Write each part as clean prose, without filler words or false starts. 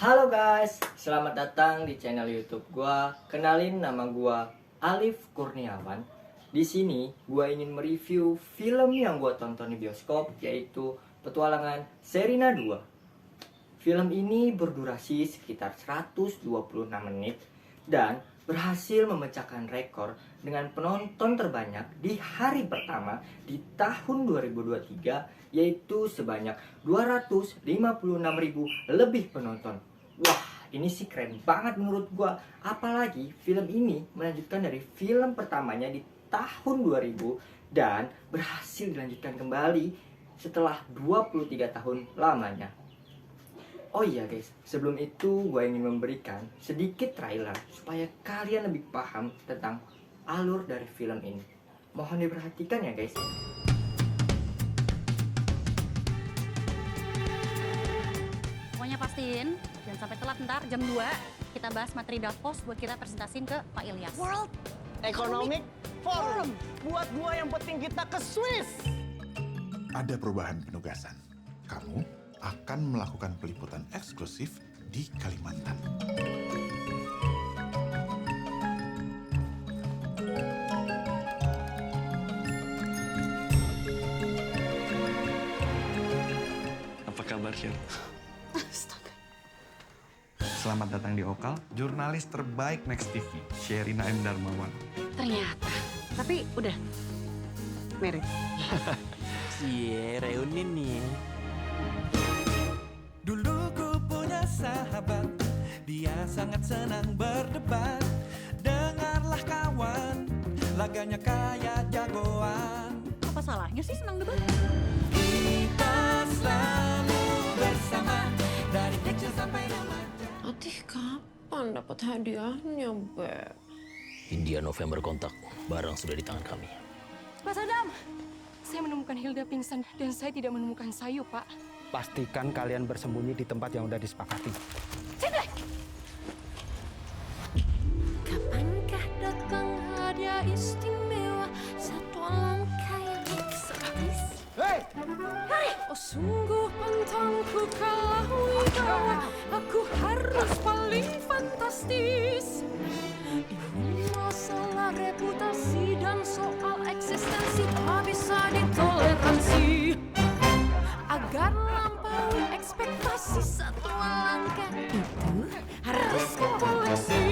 Halo guys, selamat datang di channel YouTube gua. Kenalin, nama gua Alif Kurniawan. Di sini gua ingin mereview film yang gua tonton di bioskop, yaitu Petualangan Sherina 2. Film ini berdurasi sekitar 126 menit dan berhasil memecahkan rekor dengan penonton terbanyak di hari pertama di tahun 2023, yaitu sebanyak 256.000 lebih penonton. Wah, ini sih keren banget menurut gua. Apalagi film ini melanjutkan dari film pertamanya di tahun 2000 dan berhasil dilanjutkan kembali setelah 23 tahun lamanya. Oh iya guys, sebelum itu gue ingin memberikan sedikit trailer supaya kalian lebih paham tentang alur dari film ini. Mohon diperhatikan ya guys. Pokoknya pastiin jangan sampai telat, ntar jam 2 kita bahas materi Davos buat kita presentasiin ke Pak Ilyas. World Economic Forum. Buat gua yang penting kita ke Swiss. Ada perubahan penugasan. Kamu akan melakukan peliputan eksklusif di Kalimantan. Apa kabar, Sher? Astaga. Selamat datang di Okal, jurnalis terbaik Next TV, Sherina M. Darmawan. Ternyata. Tapi udah. Married. Cie, reunin nih ya. Dulu ku punya sahabat, dia sangat senang berdebat. Dengarlah kawan, laganya kayak jagoan. Apa salahnya sih senang debat? Kita selalu bersama, dari kecil sampai remaja. Atih kapan dapat hadiahnya, Beb? India November kontak, barang sudah di tangan kami. Pak Sadam, saya menemukan Hilda pingsan dan saya tidak menemukan Sayu, Pak. Pastikan kalian bersembunyi di tempat yang udah disepakati. Sini! Kapankah datang hadiah istimewa, satu langkah yang eksotis? Oh, sungguh pantangku kalau wibawa, aku harus paling fantastis. Ini masalah reputasi dan soal eksistensi tak bisa ditoleransi. Agar lampaui ekspektasi, satu langkah itu harus ke polisi.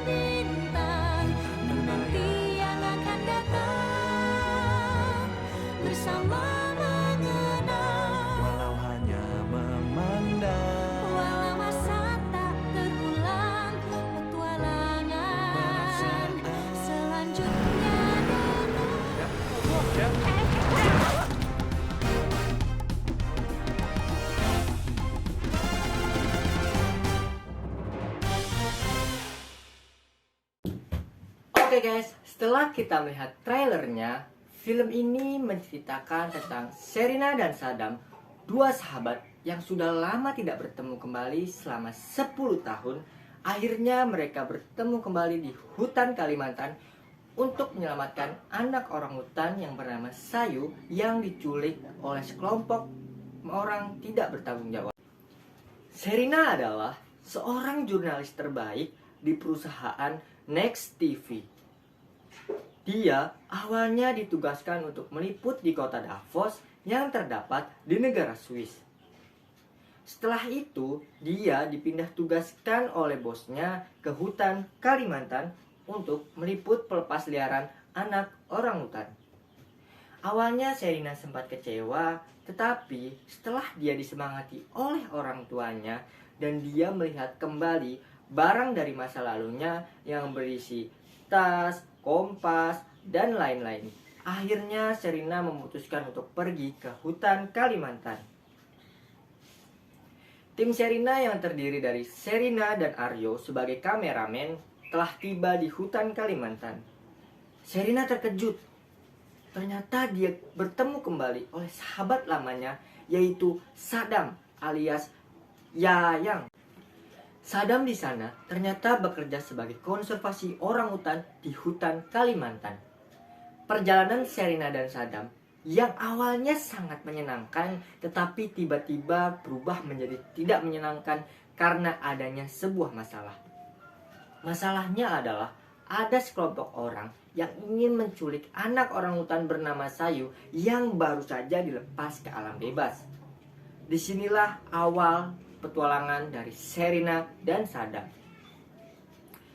Bintang-bintang menanti yang akan datang, bersama mengenang. Walau hanya memandang, Walau masa tak terulang, petualangan selanjutnya Oke guys, setelah kita melihat trailernya, film ini menceritakan tentang Sherina dan Sadam, dua sahabat yang sudah lama tidak bertemu kembali selama 10 tahun. Akhirnya mereka bertemu kembali di hutan Kalimantan untuk menyelamatkan anak orangutan yang bernama Sayu yang diculik oleh sekelompok orang tidak bertanggung jawab. Sherina adalah seorang jurnalis terbaik di perusahaan Next TV. Dia awalnya ditugaskan untuk meliput di kota Davos yang terdapat di negara Swiss. Setelah itu, dia dipindah tugaskan oleh bosnya ke hutan Kalimantan untuk meliput pelepas liaran anak orangutan. Awalnya Sherina sempat kecewa, tetapi setelah dia disemangati oleh orang tuanya dan dia melihat kembali barang dari masa lalunya yang berisi tas, kompas, dan lain-lain. Akhirnya Sherina memutuskan untuk pergi ke hutan Kalimantan. Tim Sherina yang terdiri dari Sherina dan Aryo sebagai kameramen telah tiba di hutan Kalimantan. Sherina terkejut. Ternyata dia bertemu kembali oleh sahabat lamanya, yaitu Sadam alias Yayang. Sadam di sana ternyata bekerja sebagai konservasi orangutan di hutan Kalimantan. Perjalanan Sherina dan Sadam yang awalnya sangat menyenangkan tetapi tiba-tiba berubah menjadi tidak menyenangkan karena adanya sebuah masalah. Masalahnya adalah ada sekelompok orang yang ingin menculik anak orangutan bernama Sayu yang baru saja dilepas ke alam bebas. Disinilah awal petualangan dari Sherina dan Sadam.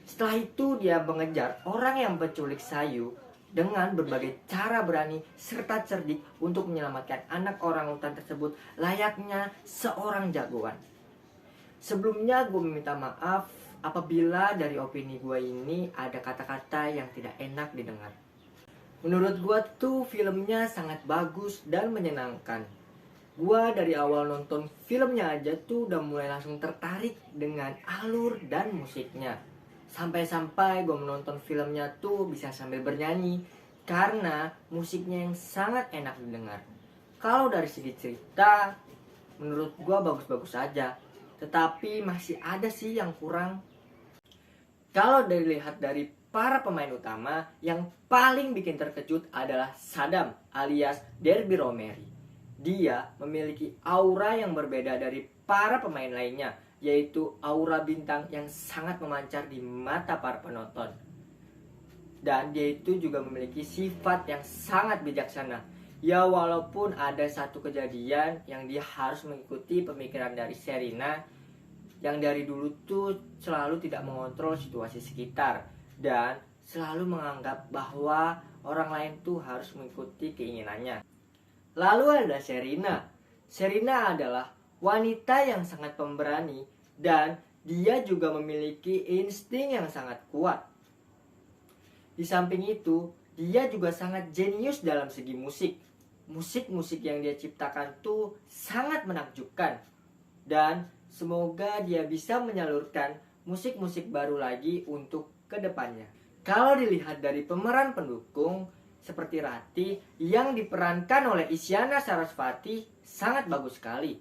Setelah itu dia mengejar orang yang menculik Sayu dengan berbagai cara berani serta cerdik untuk menyelamatkan anak orangutan tersebut layaknya seorang jagoan. Sebelumnya gue meminta maaf apabila dari opini gue ini ada kata-kata yang tidak enak didengar. Menurut gue tuh filmnya sangat bagus dan menyenangkan. Gue dari awal nonton filmnya aja tuh udah mulai langsung tertarik dengan alur dan musiknya. Sampai-sampai gue menonton filmnya tuh bisa sambil bernyanyi karena musiknya yang sangat enak didengar. Kalau dari segi cerita, menurut gue bagus-bagus saja. Tetapi masih ada sih yang kurang. Kalau dilihat dari para pemain utama, yang paling bikin terkejut adalah Sadam alias Derby Romeri. Dia memiliki aura yang berbeda dari para pemain lainnya, yaitu aura bintang yang sangat memancar di mata para penonton. Dan dia itu juga memiliki sifat yang sangat bijaksana. Ya walaupun ada satu kejadian yang dia harus mengikuti pemikiran dari Sherina, yang dari dulu tuh selalu tidak mengontrol situasi sekitar dan selalu menganggap bahwa orang lain tuh harus mengikuti keinginannya. Lalu ada Sherina. Sherina adalah wanita yang sangat pemberani dan dia juga memiliki insting yang sangat kuat. Di samping itu, dia juga sangat jenius dalam segi musik. Musik-musik yang dia ciptakan tuh sangat menakjubkan. Dan semoga dia bisa menyalurkan musik-musik baru lagi untuk kedepannya. Kalau dilihat dari pemeran pendukung seperti Rati yang diperankan oleh Isyana Sarasvati sangat bagus sekali.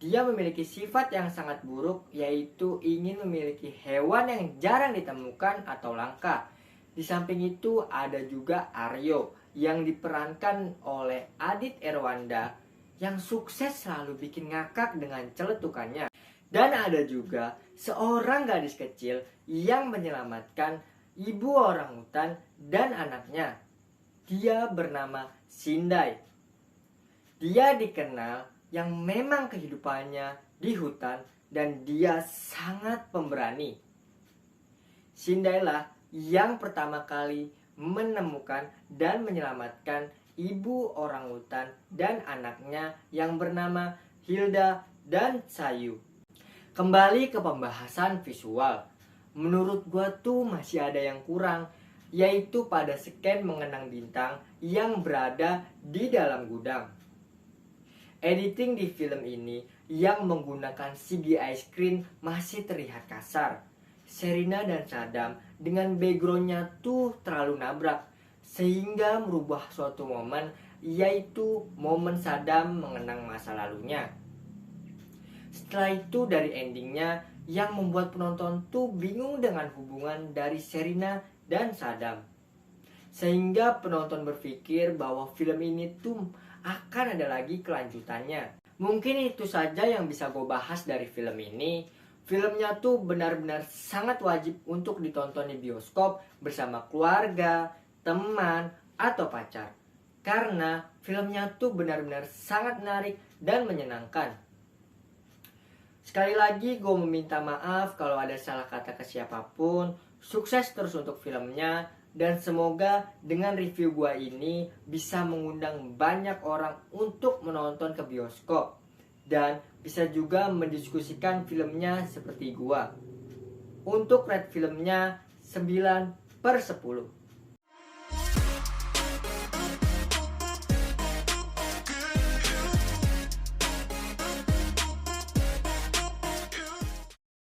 Dia memiliki sifat yang sangat buruk, yaitu ingin memiliki hewan yang jarang ditemukan atau langka. Di samping itu ada juga Aryo yang diperankan oleh Adit Erwanda yang sukses selalu bikin ngakak dengan celetukannya. Dan ada juga seorang gadis kecil yang menyelamatkan ibu orangutan dan anaknya. Dia bernama Sindai. Dia dikenal yang memang kehidupannya di hutan dan dia sangat pemberani. Sindai lah yang pertama kali menemukan dan menyelamatkan ibu orangutan dan anaknya yang bernama Hilda dan Sayu. Kembali ke pembahasan visual. Menurut gua tuh masih ada yang kurang, yaitu pada scan mengenang bintang yang berada di dalam gudang. Editing di film ini yang menggunakan CGI screen masih terlihat kasar. Sherina dan Sadam dengan backgroundnya tuh terlalu nabrak sehingga merubah suatu momen, yaitu momen Sadam mengenang masa lalunya. Setelah itu dari endingnya yang membuat penonton tuh bingung dengan hubungan dari Sherina dan Sadam, sehingga penonton berpikir bahwa film ini tuh akan ada lagi kelanjutannya. Mungkin itu saja yang bisa gue bahas dari film ini. Filmnya tuh benar-benar sangat wajib untuk ditonton di bioskop bersama keluarga, teman, atau pacar. Karena filmnya tuh benar-benar sangat menarik dan menyenangkan. Sekali lagi gue meminta maaf kalau ada salah kata ke siapapun. Sukses terus untuk filmnya. Dan semoga dengan review gue ini bisa mengundang banyak orang untuk menonton ke bioskop. Dan bisa juga mendiskusikan filmnya seperti gua. Untuk rate filmnya 9/10.